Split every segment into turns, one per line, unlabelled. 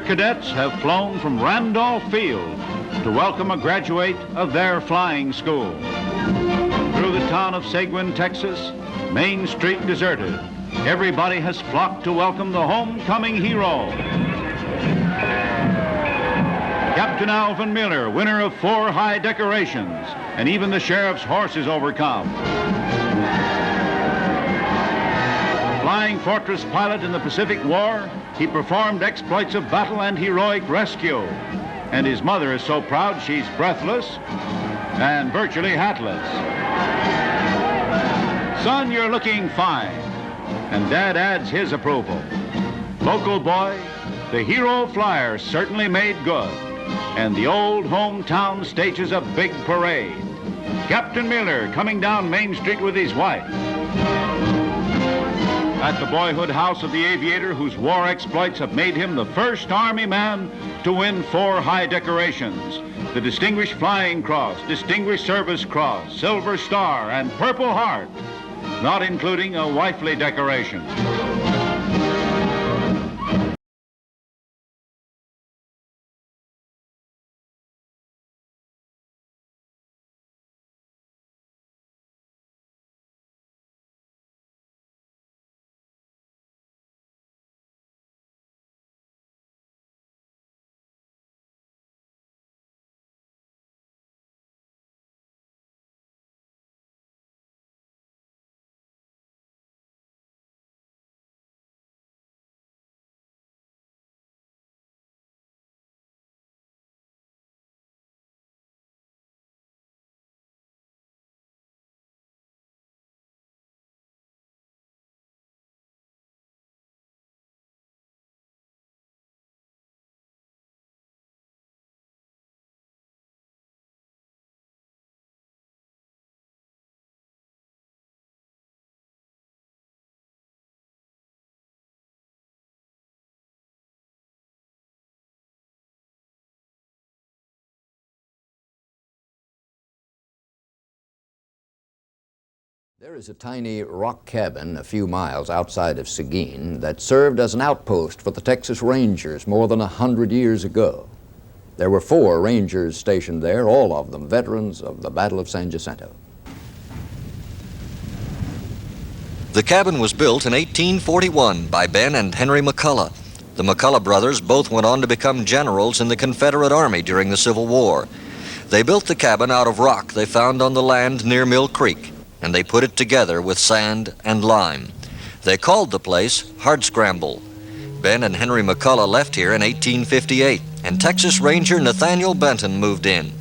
cadets have flown from Randolph Field to welcome a graduate of their flying school. Through the town of Seguin, Texas, Main Street deserted. Everybody has flocked to welcome the homecoming hero. Captain Alvin Miller, winner of 4 high decorations, and even the sheriff's horse is overcome. Flying fortress pilot in the Pacific War, he performed exploits of battle and heroic rescue. And his mother is so proud she's breathless and virtually hatless. Son, you're looking fine. And Dad adds his approval. Local boy, the hero flyer certainly made good. And the old hometown stages a big parade. Captain Miller coming down Main Street with his wife. At the boyhood house of the aviator whose war exploits have made him the first Army man to win 4 high decorations. The Distinguished Flying Cross, Distinguished Service Cross, Silver Star, and Purple Heart, not including a wifely decoration.
There is a tiny rock cabin a few miles outside of Seguin that served as an outpost for the Texas Rangers more than 100 years ago. There were 4 Rangers stationed there, all of them veterans of the Battle of San Jacinto.
The cabin was built in 1841 by Ben and Henry McCullough. The McCullough brothers both went on to become generals in the Confederate Army during the Civil War. They built the cabin out of rock they found on the land near Mill Creek, and they put it together with sand and lime. They called the place Hardscramble. Ben and Henry McCullough left here in 1858, and Texas Ranger Nathaniel Benton moved in.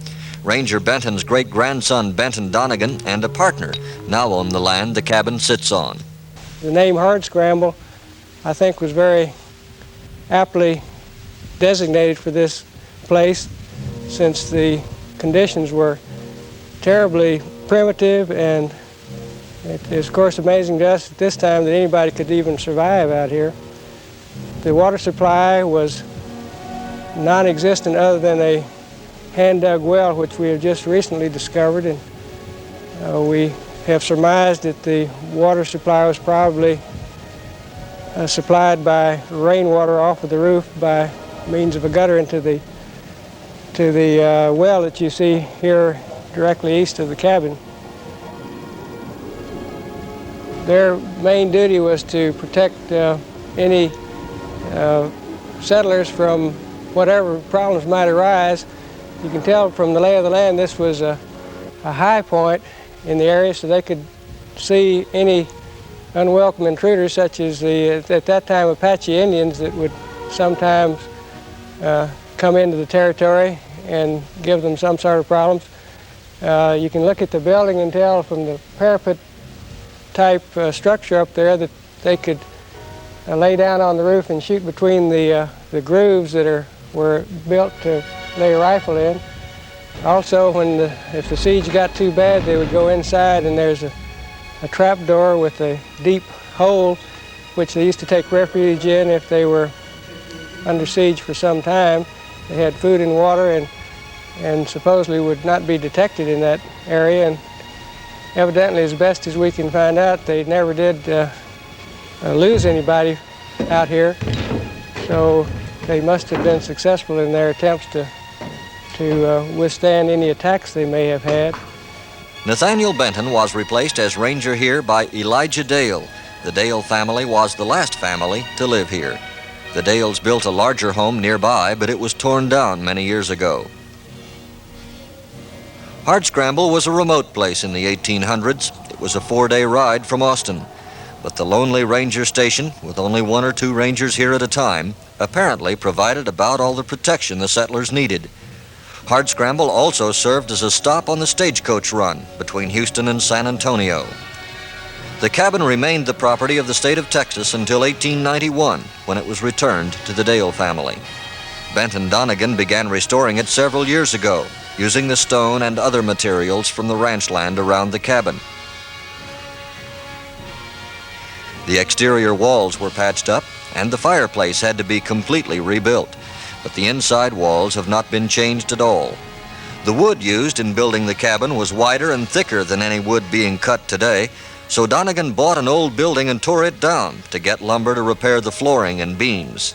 Ranger Benton's great-grandson Benton Donegan and a partner now own the land the cabin sits on.
The name Hardscramble, I think, was very aptly designated for this place, since the conditions were terribly primitive, and it is, of course, amazing to us at this time that anybody could even survive out here. The water supply was non-existent other than a hand-dug well, which we have just recently discovered, and we have surmised that the water supply was probably supplied by rainwater off of the roof by means of a gutter into the well that you see here directly east of the cabin. Their main duty was to protect any settlers from whatever problems might arise. You can tell from the lay of the land this was a high point in the area, so they could see any unwelcome intruders, such as the, at that time, Apache Indians that would sometimes come into the territory and give them some sort of problems. You can look at the building and tell from the parapet type structure up there that they could lay down on the roof and shoot between the grooves that were built to lay a rifle in. Also, if the siege got too bad, they would go inside, and there's a trap door with a deep hole which they used to take refuge in if they were under siege for some time. They had food and water, and supposedly would not be detected in that area. And evidently, as best as we can find out, they never did lose anybody out here. So they must have been successful in their attempts to withstand any attacks they may have had.
Nathaniel Benton was replaced as ranger here by Elijah Dale. The Dale family was the last family to live here. The Dales built a larger home nearby, but it was torn down many years ago. Hardscramble was a remote place in the 1800s. It was a 4-day ride from Austin. But the lonely ranger station, with only 1 or 2 rangers here at a time, apparently provided about all the protection the settlers needed. Hardscramble also served as a stop on the stagecoach run between Houston and San Antonio. The cabin remained the property of the state of Texas until 1891, when it was returned to the Dale family. Benton Donegan began restoring it several years ago, using the stone and other materials from the ranch land around the cabin. The exterior walls were patched up, and the fireplace had to be completely rebuilt, but the inside walls have not been changed at all. The wood used in building the cabin was wider and thicker than any wood being cut today, so Donegan bought an old building and tore it down to get lumber to repair the flooring and beams.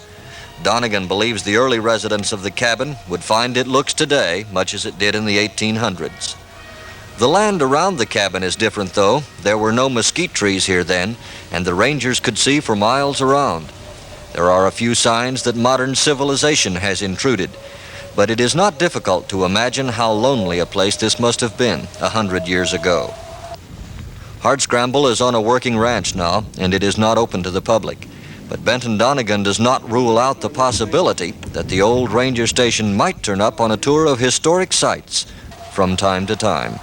Donegan believes the early residents of the cabin would find it looks today much as it did in the 1800s. The land around the cabin is different, though. There were no mesquite trees here then, and the rangers could see for miles around. There are a few signs that modern civilization has intruded, but it is not difficult to imagine how lonely a place this must have been 100 years ago. Hardscramble is on a working ranch now, and it is not open to the public. But Benton Donegan does not rule out the possibility that the old ranger station might turn up on a tour of historic sites from time to time.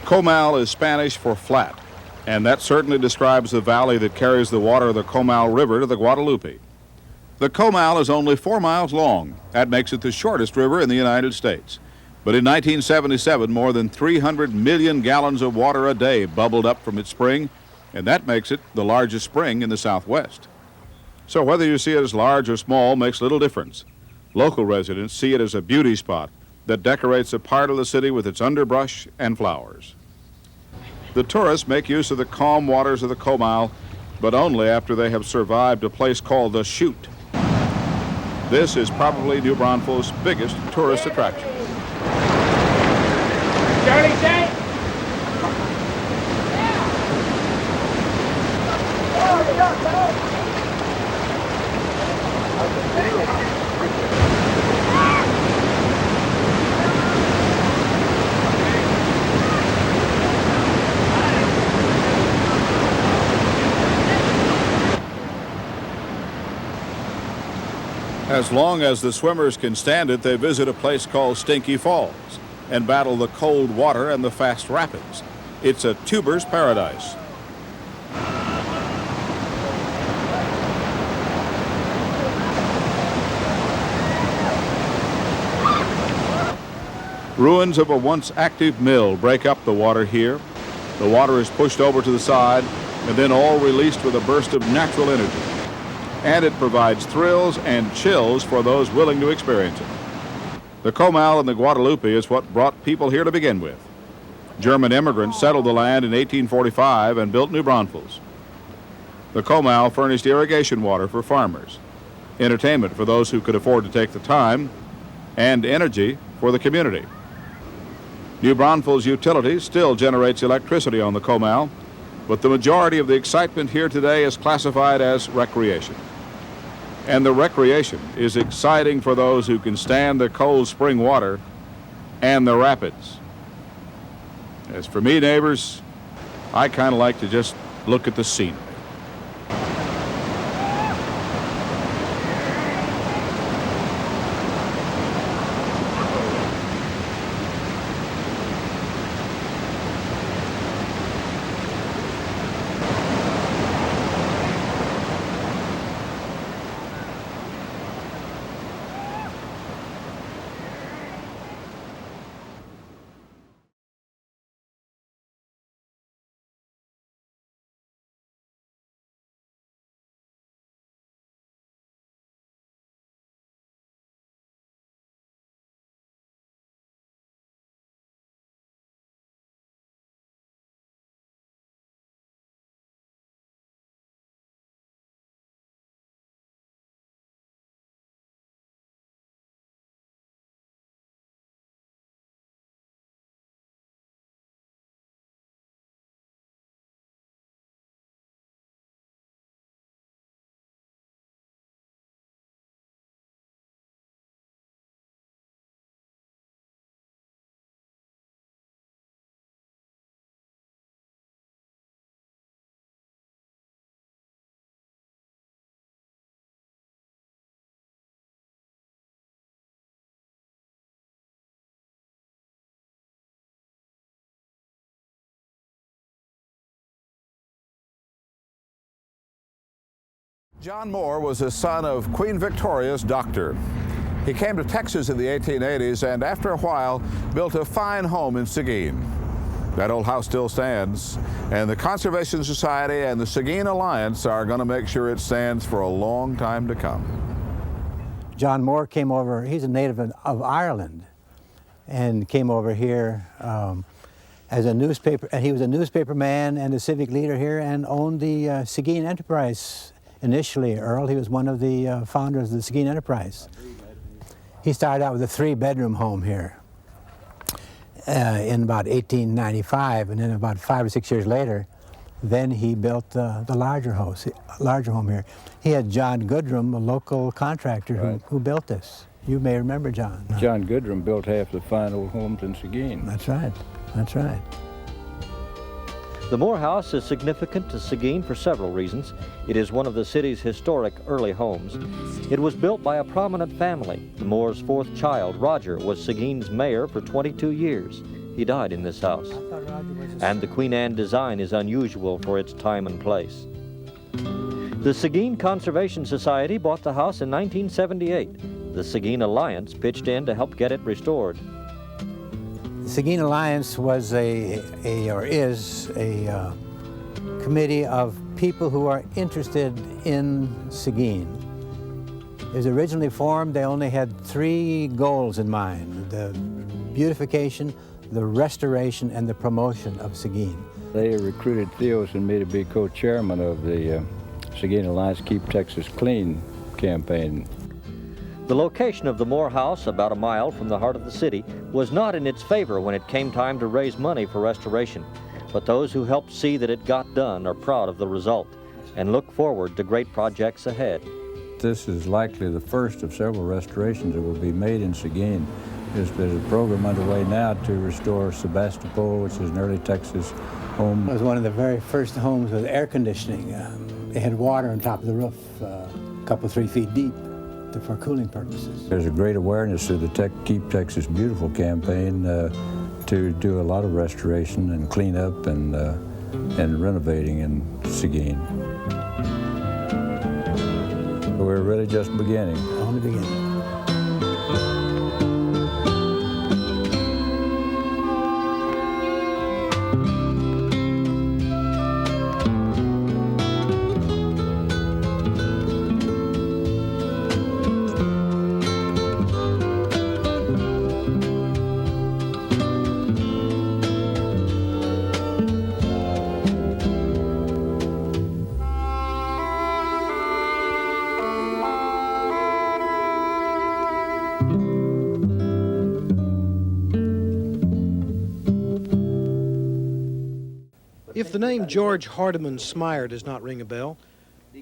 Comal is Spanish for flat, and that certainly describes the valley that carries the water of the Comal River to the Guadalupe. The Comal is only 4 miles long. That makes it the shortest river in the United States. But in 1977, more than 300 million gallons of water a day bubbled up from its spring, and that makes it the largest spring in the Southwest. So whether you see it as large or small makes little difference. Local residents see it as a beauty spot that decorates a part of the city with its underbrush and flowers. The tourists make use of the calm waters of the Comal, but only after they have survived a place called the Chute. This is probably New Braunfels' biggest tourist attraction.
Charlie Day?
As long as the swimmers can stand it, they visit a place called Stinky Falls and battle the cold water and the fast rapids. It's a tuber's paradise. Ruins of a once active mill break up the water here. The water is pushed over to the side and then all released with a burst of natural energy. And it provides thrills and chills for those willing to experience it. The Comal and the Guadalupe is what brought people here to begin with.
German immigrants settled the land in 1845 and built New Braunfels. The Comal furnished irrigation water for farmers, entertainment for those who could afford to take the time, and energy for the community. New Braunfels Utilities still generates electricity on the Comal, but the majority of the excitement here today is classified as recreation. And the recreation is exciting for those who can stand the cold spring water and the rapids. As for me, neighbors, I kind of like to just look at the scenery.
John Moore was the son of Queen Victoria's doctor. He came to Texas in the 1880s and after a while built a fine home in Seguin. That old house still stands, and the Conservation Society and the Seguin Alliance are going to make sure it stands for a long time to come.
John Moore came over, he's a native of Ireland, and came over here as a newspaper, and he was a newspaper man and a civic leader here and owned the Seguin Enterprise. Initially, Earl, he was one of the founders of the Seguin Enterprise. He started out with a 3-bedroom home here in about 1895, and then about 5 or 6 years later, then he built the larger home here. He had John Goodrum, a local contractor who built this. You may remember John.
John Goodrum built half the fine old homes in Seguin.
That's right, that's right.
The Moore House is significant to Seguin for several reasons. It is one of the city's historic early homes. It was built by a prominent family. The Moore's 4th child, Roger, was Seguin's mayor for 22 years. He died in this house. And the Queen Anne design is unusual for its time and place. The Seguin Conservation Society bought the house in 1978. The Seguin Alliance pitched in to help get it restored.
The Seguin Alliance was is a committee of people who are interested in Seguin. It was originally formed, they only had 3 goals in mind: the beautification, the restoration, and the promotion of Seguin.
They recruited Theos and me to be co-chairman of the Seguin Alliance Keep Texas Clean campaign.
The location of the Moore House, about a mile from the heart of the city, was not in its favor when it came time to raise money for restoration. But those who helped see that it got done are proud of the result and look forward to great projects ahead.
This is likely the first of several restorations that will be made in Seguin. There's a program underway now to restore Sebastopol, which is an early Texas home.
It was one of the very first homes with air conditioning. They had water on top of the roof, a couple, 3 feet deep, for cooling purposes.
There's a great awareness through the Keep Texas Beautiful campaign to do a lot of restoration and cleanup and renovating in Seguin. We're really just beginning.
Only beginning.
the name George Hardiman Smyer does not ring a bell,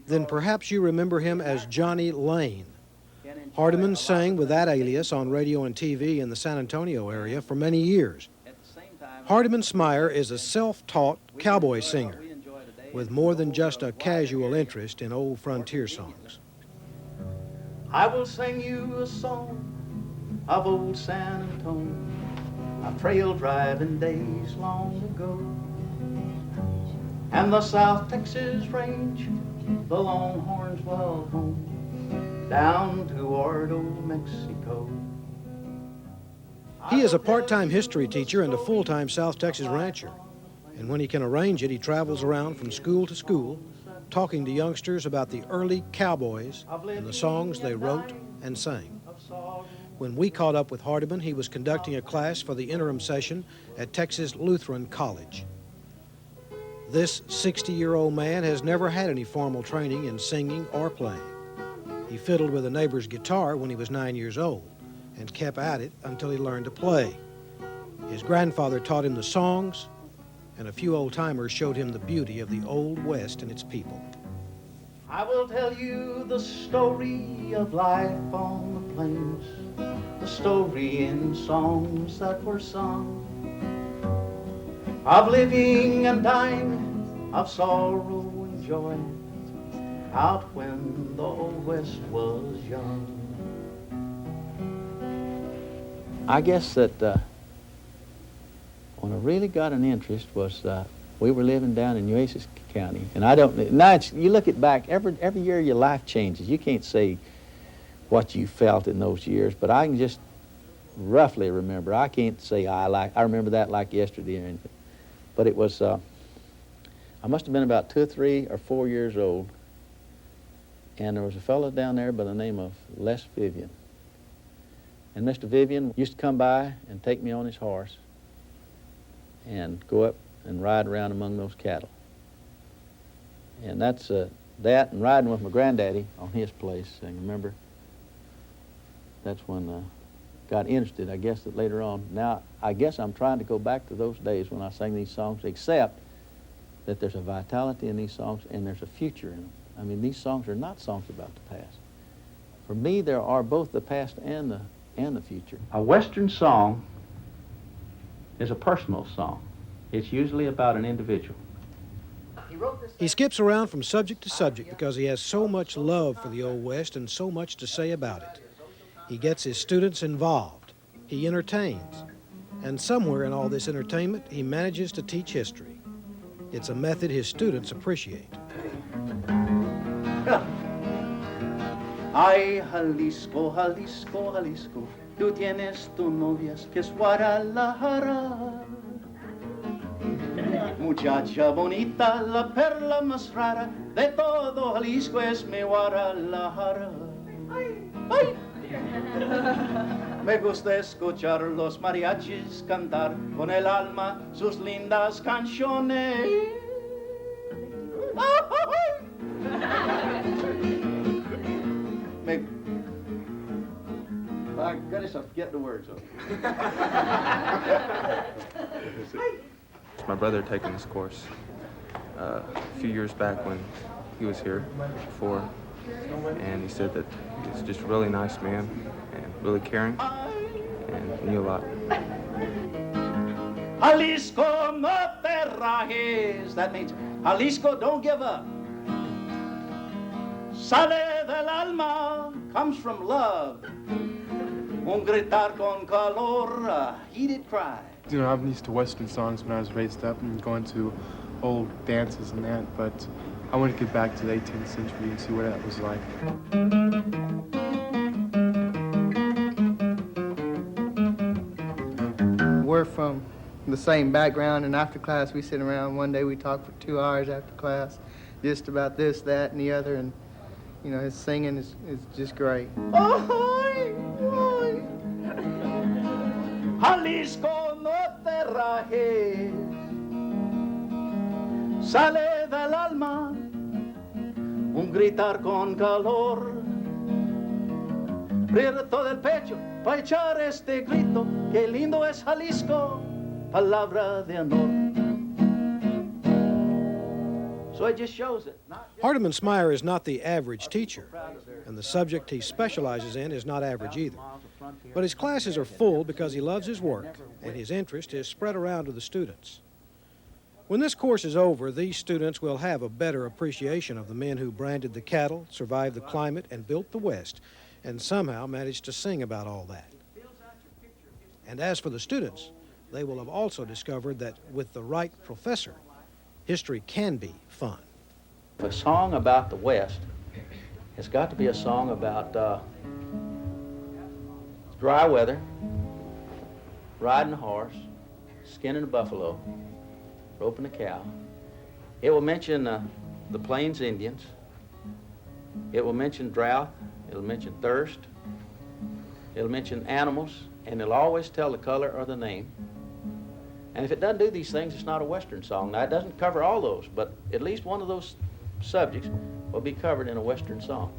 then perhaps you remember him as Johnny Lane. Hardiman sang with that alias on radio and TV in the San Antonio area for many years. Hardiman Smyer is a self-taught cowboy singer with more than just a casual interest in old frontier songs.
I will sing you a song of old San Antonio, a trail driving days long ago, and the South Texas range, the Longhorns well home, down toward old Mexico.
He is a part-time history teacher and a full-time South Texas rancher. And when he can arrange it, he travels around from school to school, talking to youngsters about the early cowboys and the songs they wrote and sang. When we caught up with Hardiman, he was conducting a class for the interim session at Texas Lutheran College. This 60-year-old man has never had any formal training in singing or playing. He fiddled with a neighbor's guitar when he was 9 years old and kept at it until he learned to play. His grandfather taught him the songs, and a few old-timers showed him the beauty of the Old West and its people.
I will tell you the story of life on the plains, the story in songs that were sung, of living and dying, of sorrow and joy, out when the Old West was young.
I guess that when I really got an interest was we were living down in Nueces County, and I don't. Now you look at back every year your life changes. You can't say what you felt in those years, but I can just roughly remember. I can't say I remember that like yesterday or anything, but it was. I must have been about 2 or 3 or 4 years old, and there was a fellow down there by the name of Les Vivian, and Mr. Vivian used to come by and take me on his horse and go up and ride around among those cattle. And that's that and riding with my granddaddy on his place. And remember, that's when I got interested, I guess, that later on. Now, I guess I'm trying to go back to those days when I sang these songs, except that there's a vitality in these songs and there's a future in them. I mean, these songs are not songs about the past. For me, there are both the past and the future.
A Western song is a personal song. It's usually about an individual.
He skips around from subject to subject because he has so much love for the Old West and so much to say about it. He gets his students involved. He entertains. And somewhere in all this entertainment, he manages to teach history. It's a method his students appreciate.
Ay, Jalisco, Jalisco, Jalisco, tú tienes tu novias que es Guadalajara. Muchacha bonita, la perla más rara de todo Jalisco es mi Guadalajara. Ay. Me gusta escuchar los mariachis cantar con el alma sus lindas canciones. My goodness, I forget the words of it.
My brother taking this course a few years back when he was here before, and he said that he's just a really nice man and really caring and knew a lot.
Jalisco, no te rajes. That means Jalisco, don't give up. Sale del alma comes from love. Un gritar con calor, a heated cry.
You know, I'm used to Western songs when I was raised up and going to old dances and that, but I want to get back to the 18th century and see what that was like.
We're from the same background, and after class we sit around. One day we talk for 2 hours after class, just about this, that, and the other, and you know, his singing is just great.
Jalisco, no te rajes. Sale del alma un gritar con calor. Abrir todo el pecho para echar este grito. Qué lindo es Jalisco, palabra de honor.
So it just shows that.
Hardeman Smyer is not the average teacher, and the subject he specializes in is not average either. But his classes are full because he loves his work, and his interest is spread around to the students. When this course is over, these students will have a better appreciation of the men who branded the cattle, survived the climate, and built the West, and somehow managed to sing about all that. And as for the students, they will have also discovered that with the right professor, history can be fun.
A song about the West has got to be a song about dry weather, riding a horse, skinning a buffalo, roping a cow. It will mention the Plains Indians. It will mention drought. It'll mention thirst. It'll mention animals, and it'll always tell the color or the name. And if it doesn't do these things, it's not a Western song. Now, it doesn't cover all those, but at least one of those subjects will be covered in a Western song.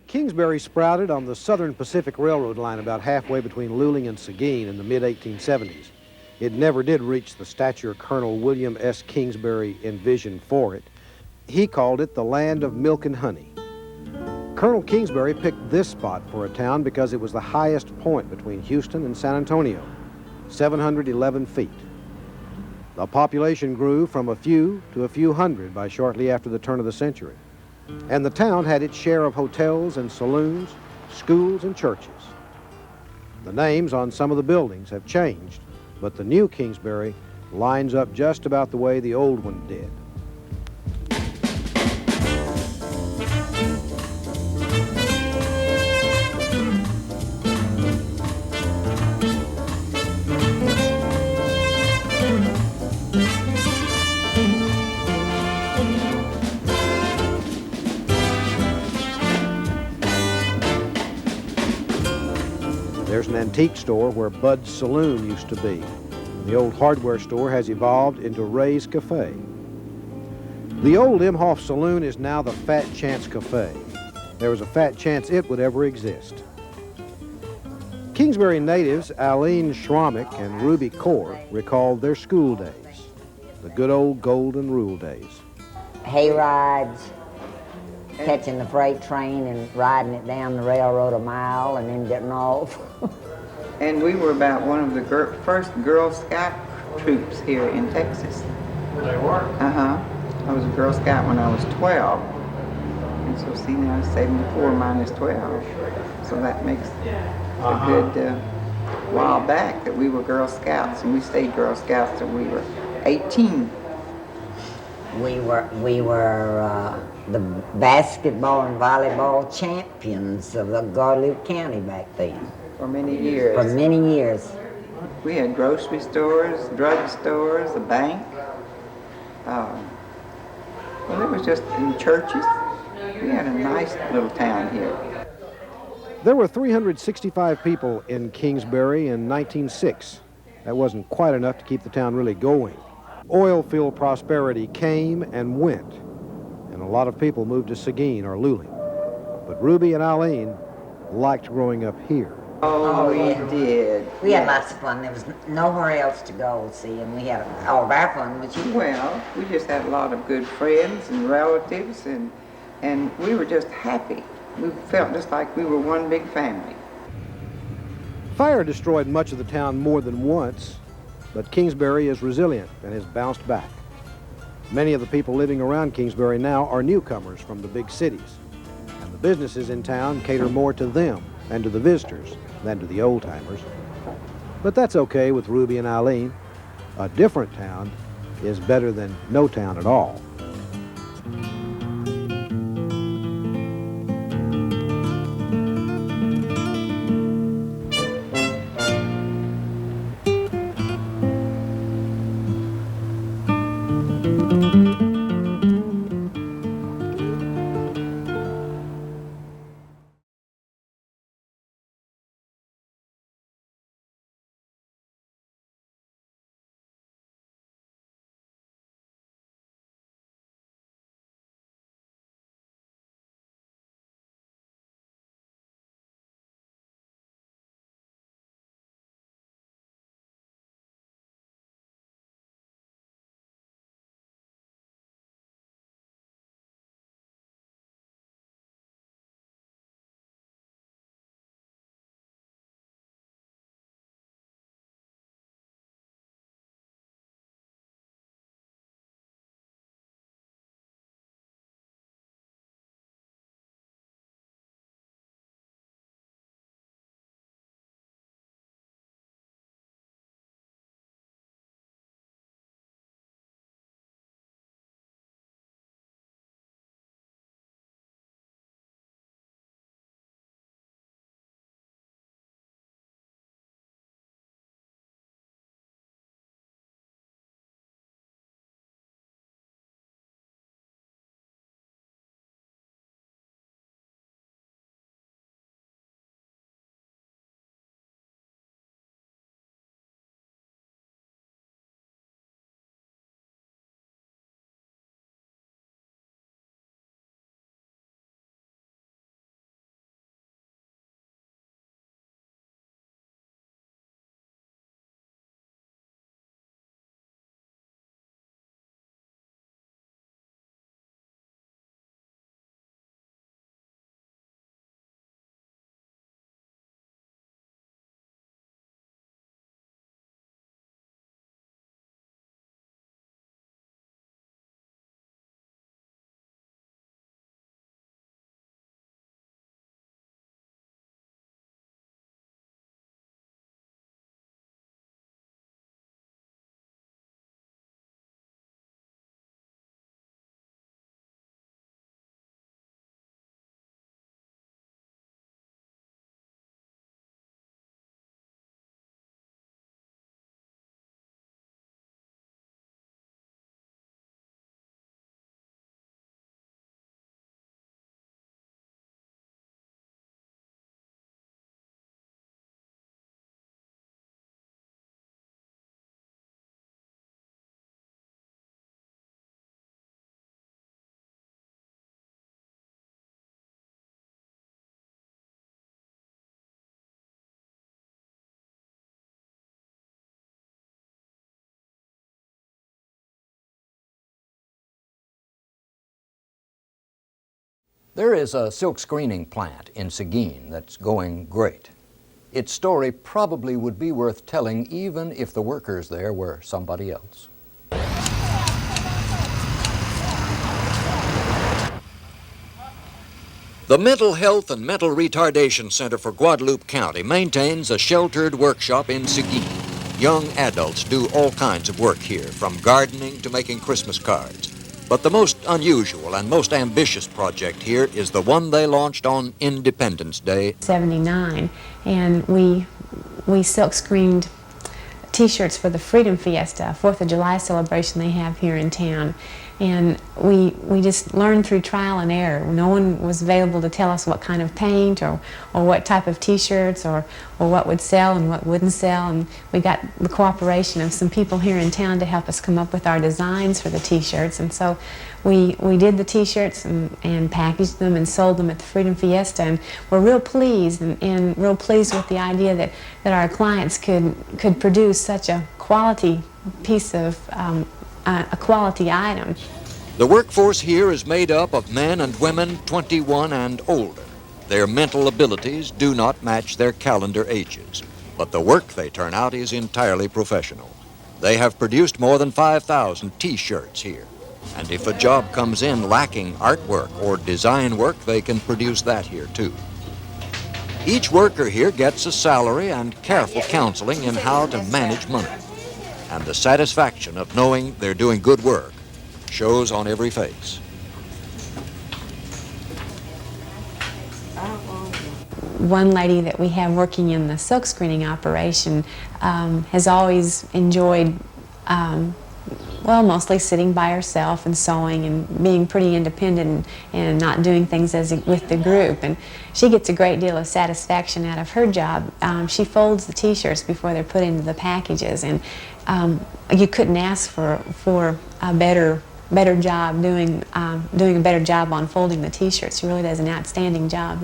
Kingsbury sprouted on the Southern Pacific Railroad line about halfway between Luling and Seguin in the mid-1870s. It never did reach the stature Colonel William S. Kingsbury envisioned for it. He called it the land of milk and honey. Colonel Kingsbury picked this spot for a town because it was the highest point between Houston and San Antonio, 711 feet. The population grew from a few to a few hundred by shortly after the turn of the century. And the town had its share of hotels and saloons, schools and churches. The names on some of the buildings have changed, but the new Kingsbury lines up just about the way the old one did. There's an antique store where Bud's Saloon used to be. The old hardware store has evolved into Ray's Cafe. The old Imhoff Saloon is now the Fat Chance Cafe. There was a fat chance it would ever exist. Kingsbury natives Aline Schromick and Ruby Core recalled their school days, the good old golden rule days.
Hay rides, catching the freight train and riding it down the railroad a mile and then getting off.
And we were about one of the first Girl Scout troops here in Texas.
They were?
Uh-huh. I was a Girl Scout when I was 12. And so see now, 74 minus 12. So that makes a good while back that we were Girl Scouts, and we stayed Girl Scouts till we were 18.
We were the basketball and volleyball champions of the Guadalupe County back then.
For many years.
For many years.
We had grocery stores, drug stores, a bank. Well, it was just in churches. We had a nice little town here.
There were 365 people in Kingsbury in 1906. That wasn't quite enough to keep the town really going. Oil-filled prosperity came and went, and a lot of people moved to Seguin or Luling. But Ruby and Eileen liked growing up here.
Oh, we did.
We had lots of fun. There was nowhere else to go, see, and we had all of our fun was here.
Well, we just had a lot of good friends and relatives, and we were just happy. We felt just like we were one big family.
Fire destroyed much of the town more than once, but Kingsbury is resilient and has bounced back. Many of the people living around Kingsbury now are newcomers from the big cities, and the businesses in town cater more to them and to the visitors than to the old-timers. But that's okay with Ruby and Eileen. A different town is better than no town at all.
There is a silk screening plant in Seguin that's going great. Its story probably would be worth telling even if the workers there were somebody else. The Mental Health and Mental Retardation Center for Guadalupe County maintains a sheltered workshop in Seguin. Young adults do all kinds of work here, from gardening to making Christmas cards. But the most unusual and most ambitious project here is the one they launched on Independence Day.
'79, and we silk screened T-shirts for the Freedom Fiesta, 4th of July celebration they have here in town. And we just learned through trial and error. No one was available to tell us what kind of paint or what type of T-shirts or what would sell and what wouldn't sell. And we got the cooperation of some people here in town to help us come up with our designs for the T-shirts. And so we did the T-shirts and packaged them and sold them at the Freedom Fiesta. And we're real pleased and real pleased with the idea that our clients could produce such a quality piece of a quality item.
The workforce here is made up of men and women 21 and older. Their mental abilities do not match their calendar ages, but the work they turn out is entirely professional. They have produced more than 5,000 T-shirts here, and if a job comes in lacking artwork or design work, they can produce that here too. Each worker here gets a salary and careful counseling in how to manage money. And the satisfaction of knowing they're doing good work shows on every face.
One lady that we have working in the silk screening operation has always enjoyed, well, mostly sitting by herself and sewing and being pretty independent and not doing things with the group. And she gets a great deal of satisfaction out of her job. She folds the T-shirts before they're put into the packages, and you couldn't ask for a better job doing a better job on folding the T-shirts. She really does an outstanding job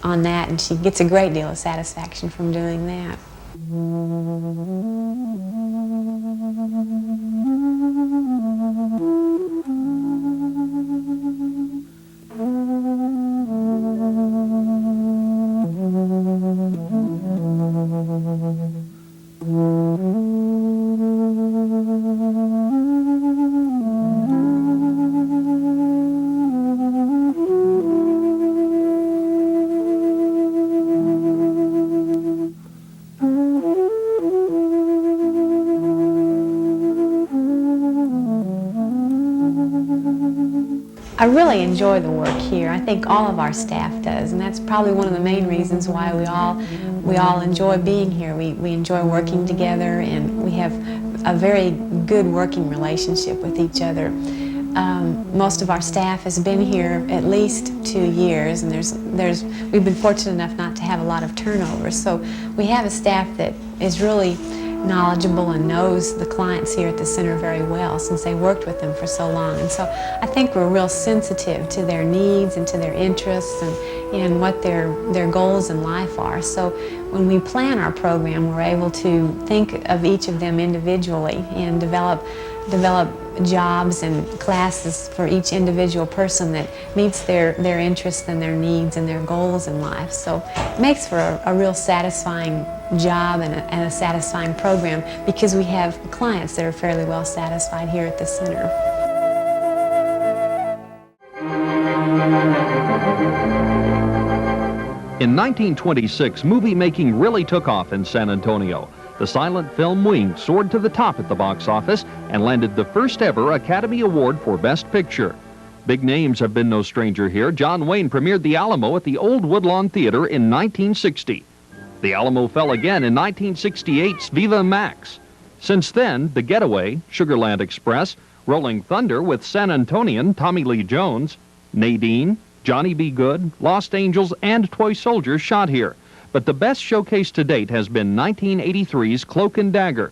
on that, and she gets a great deal of satisfaction from doing that. I really enjoy the work here. I think all of our staff does, and that's probably one of the main reasons why we all enjoy being here. We enjoy working together, and we have a very good working relationship with each other. Most of our staff has been here at least 2 years, and we've been fortunate enough not to have a lot of turnover. So we have a staff that is really knowledgeable and knows the clients here at the center very well since they worked with them for so long. And so I think we're real sensitive to their needs and to their interests and what their goals in life are. So when we plan our program, we're able to think of each of them individually and develop jobs and classes for each individual person that meets their interests and their needs and their goals in life. So it makes for a real satisfying job and a satisfying program because we have clients that are fairly well satisfied here at the center.
In 1926, movie making really took off in San Antonio. The silent film wing soared to the top at the box office and landed the first ever Academy Award for Best Picture. Big names have been no stranger here. John Wayne premiered The Alamo at the Old Woodlawn Theater in 1960. The Alamo fell again in 1968's Viva Max. Since then, The Getaway, Sugarland Express, Rolling Thunder with San Antonian Tommy Lee Jones, Nadine, Johnny B. Good, Lost Angels, and Toy Soldiers shot here. But the best showcase to date has been 1983's Cloak and Dagger.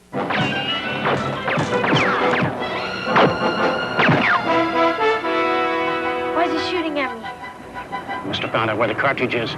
Why is he shooting at me?
Must have found out where the cartridge is.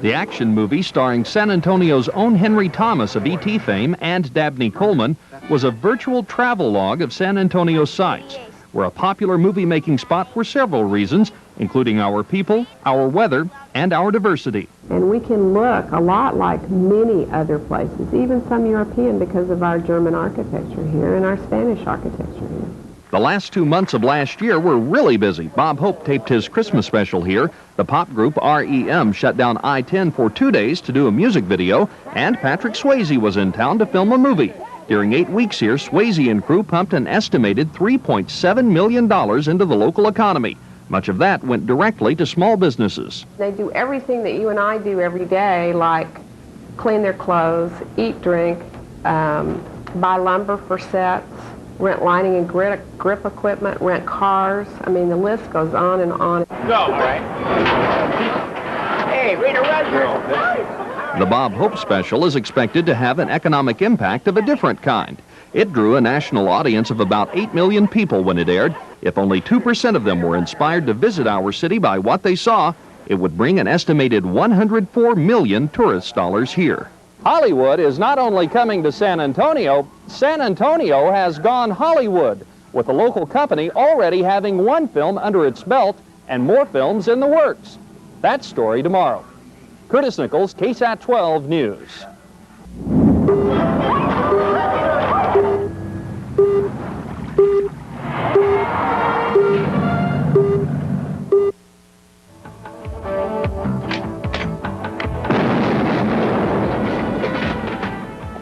The action movie starring San Antonio's own Henry Thomas of E.T. fame and Dabney Coleman was a virtual travel log of San Antonio's sights, We're a popular movie-making spot for several reasons, including our people, our weather, and our diversity.
And we can look a lot like many other places, even some European, because of our German architecture here and our Spanish architecture here.
The last 2 months of last year were really busy. Bob Hope taped his Christmas special here. The pop group REM shut down I-10 for 2 days to do a music video, and Patrick Swayze was in town to film a movie. During 8 weeks here, Swayze and crew pumped an estimated $3.7 million into the local economy. Much of that went directly to small businesses.
They do everything that you and I do every day, like clean their clothes, eat, drink, buy lumber for sets, rent lighting and grip equipment, rent cars. I mean, the list goes on and on.
Go, all right. Hey, Rita Rudner.
The Bob Hope special is expected to have an economic impact of a different kind. It drew a national audience of about 8 million people when it aired. If only 2% of them were inspired to visit our city by what they saw, it would bring an estimated 104 million tourist dollars here.
Hollywood is not only coming to San Antonio has gone Hollywood, with the local company already having 1 film under its belt and more films in the works. That story tomorrow. Curtis Nichols, KSAT 12 News.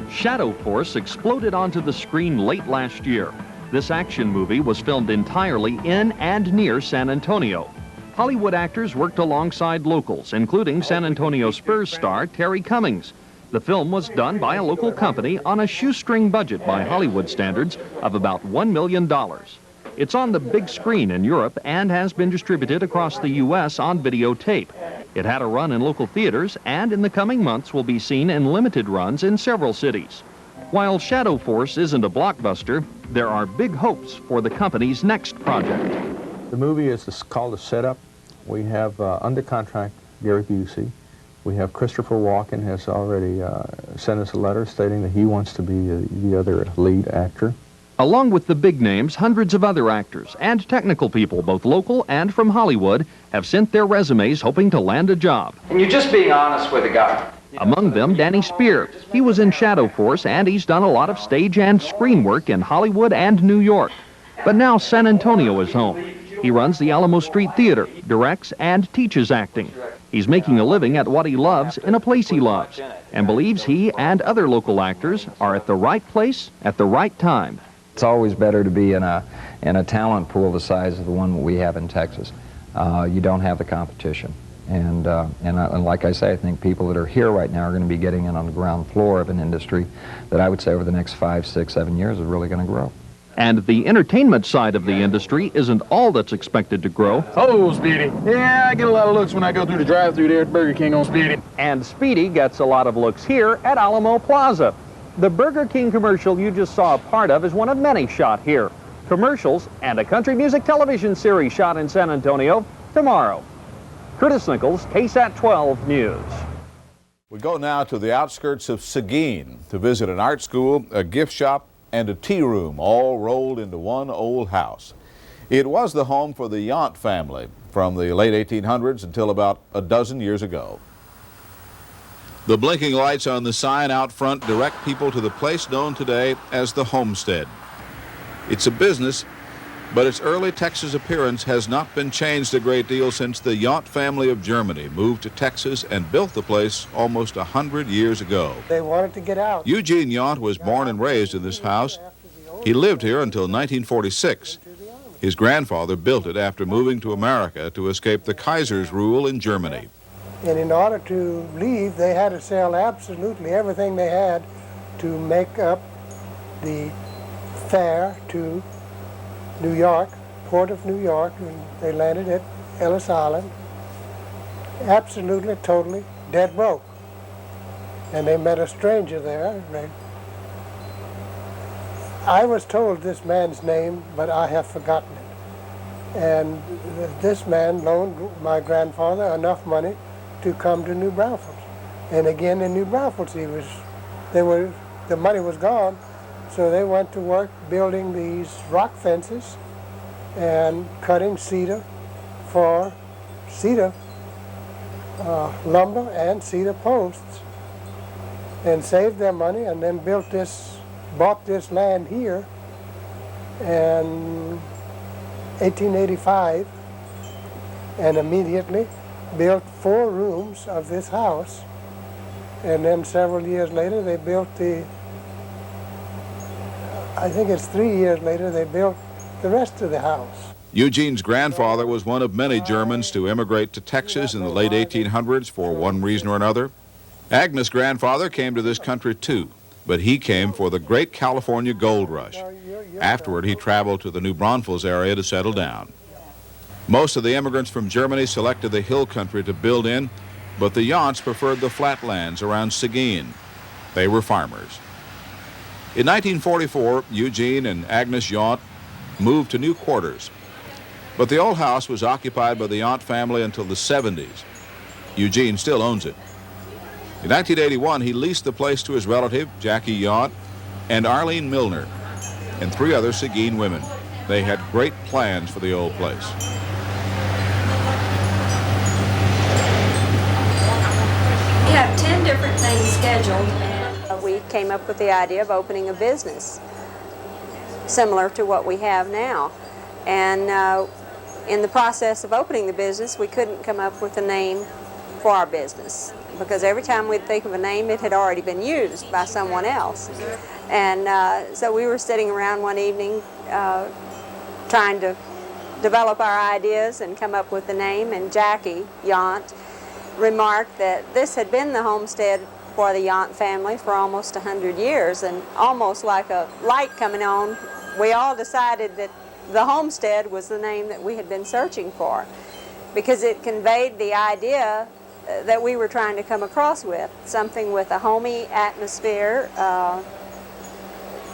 Shadow Force exploded onto the screen late last year. This action movie was filmed entirely in and near San Antonio. Hollywood actors worked alongside locals, including San Antonio Spurs star Terry Cummings. The film was done by a local company on a shoestring budget by Hollywood standards of about $1 million. It's on the big screen in Europe and has been distributed across the U.S. on videotape. It had a run in local theaters and in the coming months will be seen in limited runs in several cities. While Shadow Force isn't a blockbuster, there are big hopes for the company's next project.
The movie is called A Setup. We have under contract Gary Busey. We have Christopher Walken has already sent us a letter stating that he wants to be the other lead actor.
Along with the big names, hundreds of other actors and technical people, both local and from Hollywood, have sent their resumes hoping to land a job.
And you're just being honest with the guy.
Among them, Danny Spear. He was in Shadow Force, and he's done a lot of stage and screen work in Hollywood and New York. But now San Antonio is home. He runs the Alamo Street Theater, directs, and teaches acting. He's making a living at what he loves in a place he loves, and believes he and other local actors are at the right place at the right time.
It's always better to be in a talent pool the size of the one we have in Texas. You don't have the competition. And like I say, I think people that are here right now are going to be getting in on the ground floor of an industry that I would say over the next 5, 6, 7 years is really going to grow.
And the entertainment side of the industry isn't all that's expected to grow.
Oh, Speedy. Yeah, I get a lot of looks when I go through the drive-thru there at Burger King on Speedy.
And Speedy gets a lot of looks here at Alamo Plaza. The Burger King commercial you just saw a part of is one of many shot here. Commercials and a country music television series shot in San Antonio tomorrow. Curtis Nichols, KSAT 12 News.
We go now to the outskirts of Seguin to visit an art school, a gift shop, and a tea room, all rolled into one old house. It was the home for the Yount family from the late 1800s until about a dozen years ago. The blinking lights on the sign out front direct people to the place known today as the Homestead. It's a business, but its early Texas appearance has not been changed a great deal since the Yount family of Germany moved to Texas and built the place almost 100 years ago.
They wanted to get out.
Eugene Yount was born and raised in this house. He lived here until 1946. His grandfather built it after moving to America to escape the Kaiser's rule in Germany.
And in order to leave, they had to sell absolutely everything they had to make up the fare to New York, Port of New York, and they landed at Ellis Island. Absolutely, totally dead broke. And they met a stranger there. I was told this man's name, but I have forgotten it. And this man loaned my grandfather enough money to come to New Braunfels. And again in New Braunfels, the money was gone, so they went to work building these rock fences and cutting cedar for cedar lumber and cedar posts, and saved their money, and then bought this land here in 1885, and immediately built 4 rooms of this house. And then several years later, they built I think it's 3 years later, they built the rest of the house.
Eugene's grandfather was one of many Germans to immigrate to Texas in the late 1800s for one reason or another. Agnes' grandfather came to this country too, but he came for the great California gold rush. Afterward, he traveled to the New Braunfels area to settle down. Most of the immigrants from Germany selected the hill country to build in, but the Younts preferred the flatlands around Seguin. They were farmers. In 1944, Eugene and Agnes Yount moved to new quarters, but the old house was occupied by the Yount family until the 70s. Eugene still owns it. In 1981, he leased the place to his relative, Jackie Yount, and Arlene Milner, and 3 other Seguin women. They had great plans for the old place.
We have 10 different things scheduled, and we came up with the idea of opening a business similar to what we have now. And in the process of opening the business, we couldn't come up with a name for our business, because every time we'd think of a name, it had already been used by someone else. And so we were sitting around one evening trying to develop our ideas and come up with the name, and Jackie Yount remarked that this had been the homestead for the Yount family for almost 100 years, and almost like a light coming on, we all decided that the homestead was the name that we had been searching for, because it conveyed the idea that we were trying to come across with, something with a homey atmosphere,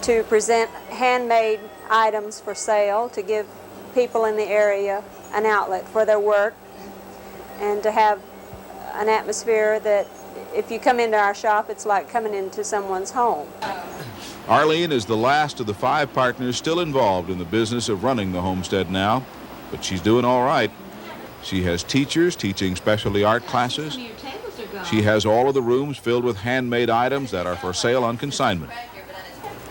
to present handmade items for sale, to give people in the area an outlet for their work, and to have an atmosphere that if you come into our shop, it's like coming into someone's home.
Arlene is the last of the 5 partners still involved in the business of running the homestead now, but she's doing all right. She has teachers teaching specialty art classes. She has all of the rooms filled with handmade items that are for sale on consignment.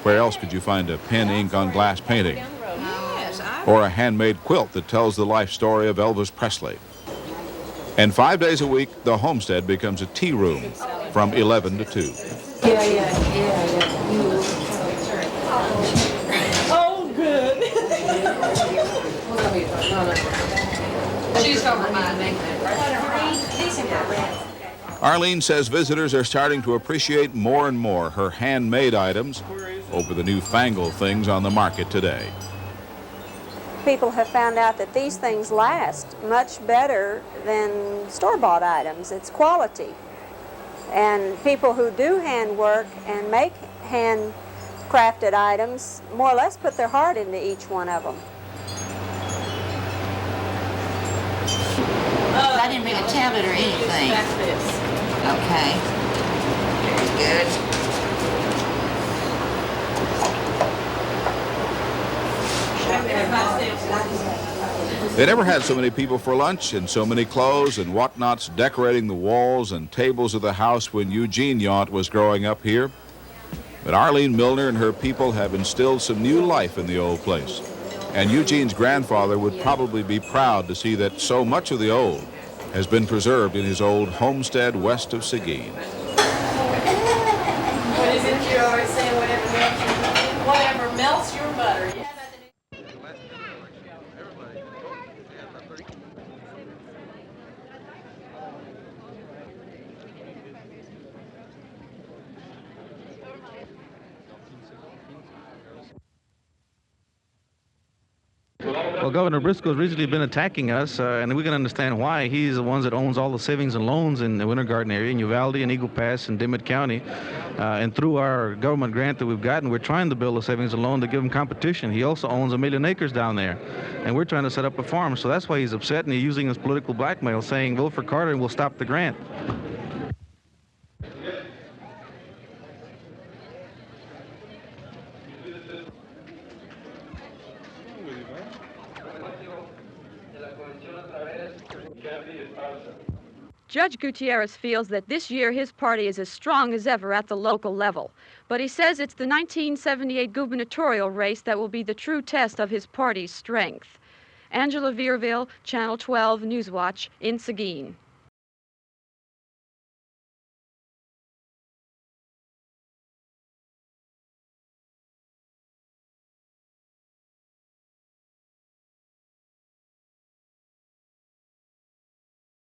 Where else could you find a pen, ink on glass painting? Or a handmade quilt that tells the life story of Elvis Presley? And 5 days a week, the homestead becomes a tea room from 11 to 2.
Oh, good. She's gonna remind me.
Arlene says visitors are starting to appreciate more and more her handmade items over the newfangled things on the market today.
People have found out that these things last much better than store-bought items. It's quality. And people who do handwork and make handcrafted items more or less put their heart into each one of them.
I didn't bring a tablet or anything. Okay. Very good.
They never had so many people for lunch and so many clothes and whatnots decorating the walls and tables of the house when Eugene Yount was growing up here. But Arlene Milner and her people have instilled some new life in the old place. And Eugene's grandfather would probably be proud to see that so much of the old has been preserved in his old homestead west of Seguin.
What is it you always say? Whatever melts your butter. Yeah.
Well, Governor Briscoe's recently been attacking us, and we can understand why. He's the one that owns all the savings and loans in the Winter Garden area, in Uvalde and Eagle Pass and Dimmitt County. And through our government grant that we've gotten, we're trying to build a savings and loan to give him competition. He also owns 1 million acres down there, and we're trying to set up a farm. So that's why he's upset, and he's using his political blackmail, saying, vote for Carter and we'll stop the grant.
Judge Gutierrez feels that this year his party is as strong as ever at the local level, but he says it's the 1978 gubernatorial race that will be the true test of his party's strength. Angela Vierville, Channel 12 Newswatch in Seguin.